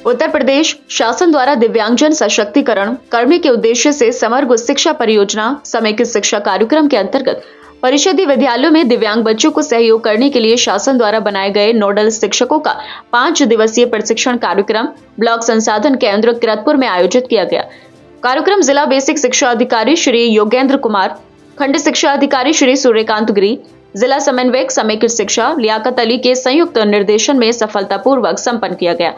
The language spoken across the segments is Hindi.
उत्तर प्रदेश शासन द्वारा दिव्यांगजन सशक्तिकरण करने के उद्देश्य से समग्र शिक्षा परियोजना समेकित शिक्षा कार्यक्रम के अंतर्गत परिषदीय विद्यालयों में दिव्यांग बच्चों को सहयोग करने के लिए शासन द्वारा बनाए गए नोडल शिक्षकों का 5 दिवसीय प्रशिक्षण कार्यक्रम ब्लॉक संसाधन केंद्र किरतपुर में आयोजित किया गया। कार्यक्रम जिला बेसिक शिक्षा अधिकारी श्री योगेंद्र कुमार, खंड शिक्षा अधिकारी श्री सूर्यकांत गिरी, जिला समन्वयक समेकित शिक्षा लियाकत अली के संयुक्त निर्देशन में सफलतापूर्वक संपन्न किया गया।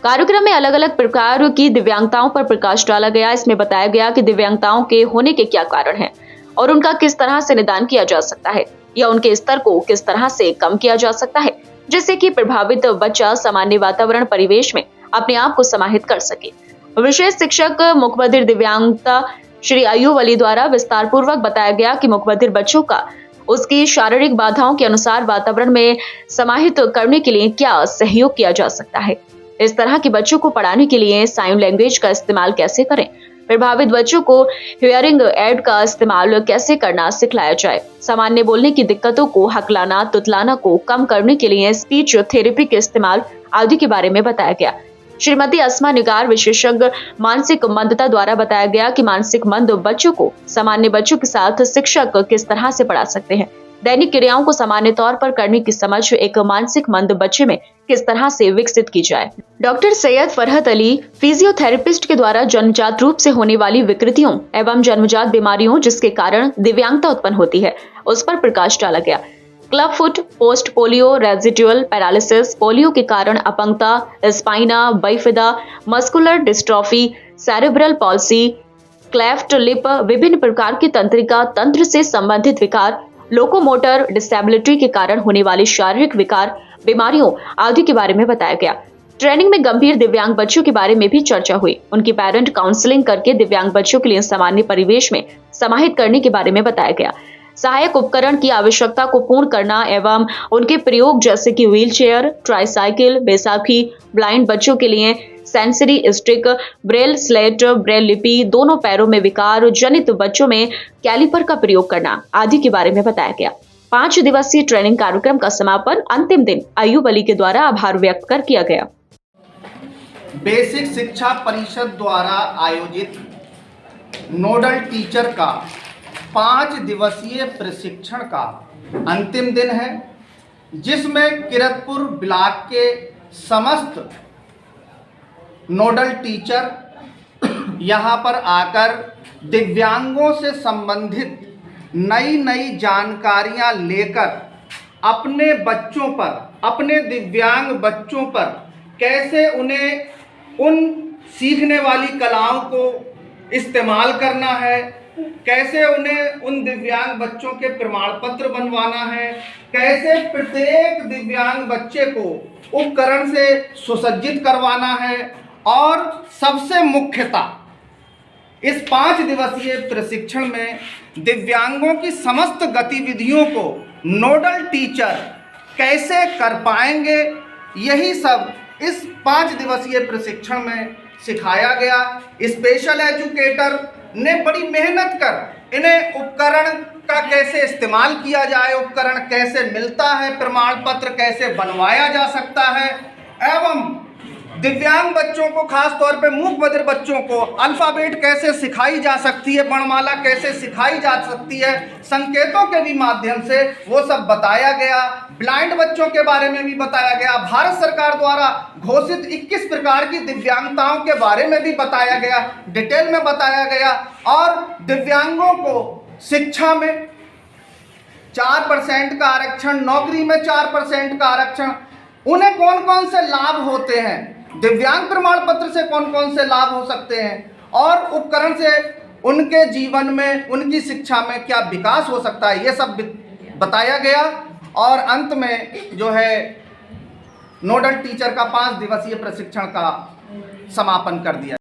कार्यक्रम में अलग अलग प्रकार की दिव्यांगताओं पर प्रकाश डाला गया। इसमें बताया गया कि दिव्यांगताओं के होने के क्या कारण हैं और उनका किस तरह से निदान किया जा सकता है या उनके स्तर को किस तरह से कम किया जा सकता है, जिससे कि प्रभावित बच्चा सामान्य वातावरण परिवेश में अपने आप को समाहित कर सके। विशेष शिक्षक मुखबधिर दिव्यांगता श्री अयूब अली द्वारा विस्तार पूर्वक बताया गया कि मुखबधिर बच्चों का उसकी शारीरिक बाधाओं के अनुसार वातावरण में समाहित करने के लिए क्या सहयोग किया जा सकता है। इस तरह के बच्चों को पढ़ाने के लिए साइन लैंग्वेज का इस्तेमाल कैसे करें, प्रभावित बच्चों को हियरिंग एड का इस्तेमाल कैसे करना सिखलाया जाए, सामान्य बोलने की दिक्कतों को हकलाना तुतलाना को कम करने के लिए स्पीच थेरेपी के इस्तेमाल आदि के बारे में बताया गया। श्रीमती अस्मा निगार विशेषज्ञ मानसिक मंदता द्वारा बताया गया कि मानसिक मंद बच्चों को सामान्य बच्चों के साथ शिक्षक किस तरह से पढ़ा सकते हैं, दैनिक क्रियाओं को सामान्य तौर पर करने की समझ एक मानसिक मंद बच्चे में किस तरह से विकसित की जाए। डॉक्टर सैयद फरहत अली फिजियोथेरेपिस्ट के द्वारा जन्मजात रूप से होने वाली विकृतियों एवं जन्मजात बीमारियों जिसके कारण दिव्यांगता उत्पन्न होती है उस पर प्रकाश डाला गया। Club foot, post polio, residual paralysis, polio के कारण अपंगता, spina bifida, muscular dystrophy, cerebral palsy, cleft lip, विभिन्न प्रकार के तंत्रिका तंत्र से संबंधित विकार, लोकोमोटर डिसेबिलिटी के कारण होने वाले शारीरिक विकार, बीमारियों आदि के बारे में बताया गया। ट्रेनिंग में गंभीर दिव्यांग बच्चों के बारे में भी चर्चा हुई। उनकी पेरेंट काउंसलिंग करके दिव्यांग बच्चों के लिए सामान्य परिवेश में समाहित करने के बारे में बताया गया। सहायक उपकरण की आवश्यकता को पूर्ण करना एवं उनके प्रयोग जैसे कि wheel chair, tricycle, Baisakhi, blind बच्चों के लिए sensory stick, Braille slate, Braille लिपि, दोनों पैरों में विकार जनित बच्चों में कैलिपर का प्रयोग करना आदि के बारे में बताया गया। 5 दिवसीय ट्रेनिंग कार्यक्रम का समापन अंतिम दिन अयूब अली के द्वारा आभार व्यक्त कर किया गया। बेसिक शिक्षा परिषद द्वारा आयोजित नोडल टीचर का 5 दिवसीय प्रशिक्षण का अंतिम दिन है, जिसमें किरतपुर ब्लॉक के समस्त नोडल टीचर यहाँ पर आकर दिव्यांगों से संबंधित नई जानकारियाँ लेकर अपने बच्चों पर, अपने दिव्यांग बच्चों पर कैसे उन्हें उन सीखने वाली कलाओं को इस्तेमाल करना है, कैसे उन्हें उन दिव्यांग बच्चों के प्रमाण पत्र बनवाना है, कैसे प्रत्येक दिव्यांग बच्चे को उपकरण से सुसज्जित करवाना है और सबसे मुख्यतः इस 5 दिवसीय प्रशिक्षण में दिव्यांगों की समस्त गतिविधियों को नोडल टीचर कैसे कर पाएंगे, यही सब इस 5 दिवसीय प्रशिक्षण में सिखाया गया। स्पेशल एजुकेटर ने बड़ी मेहनत कर इन्हें उपकरण का कैसे इस्तेमाल किया जाए, उपकरण कैसे मिलता है, प्रमाण पत्र कैसे बनवाया जा सकता है एवं दिव्यांग बच्चों को, खास तौर पे मूकबधिर बच्चों को अल्फ़ाबेट कैसे सिखाई जा सकती है, वर्णमाला कैसे सिखाई जा सकती है, संकेतों के भी माध्यम से वो सब बताया गया। ब्लाइंड बच्चों के बारे में भी बताया गया। भारत सरकार द्वारा घोषित 21 प्रकार की दिव्यांगताओं के बारे में भी बताया गया, डिटेल में बताया गया। और दिव्यांगों को शिक्षा में 4% का आरक्षण, नौकरी में 4% का आरक्षण, उन्हें कौन कौन से लाभ होते हैं, दिव्यांग प्रमाण पत्र से कौन कौन से लाभ हो सकते हैं और उपकरण से उनके जीवन में, उनकी शिक्षा में क्या विकास हो सकता है, ये सब बताया गया। और अंत में जो है नोडल टीचर का 5 दिवसीय प्रशिक्षण का समापन कर दिया।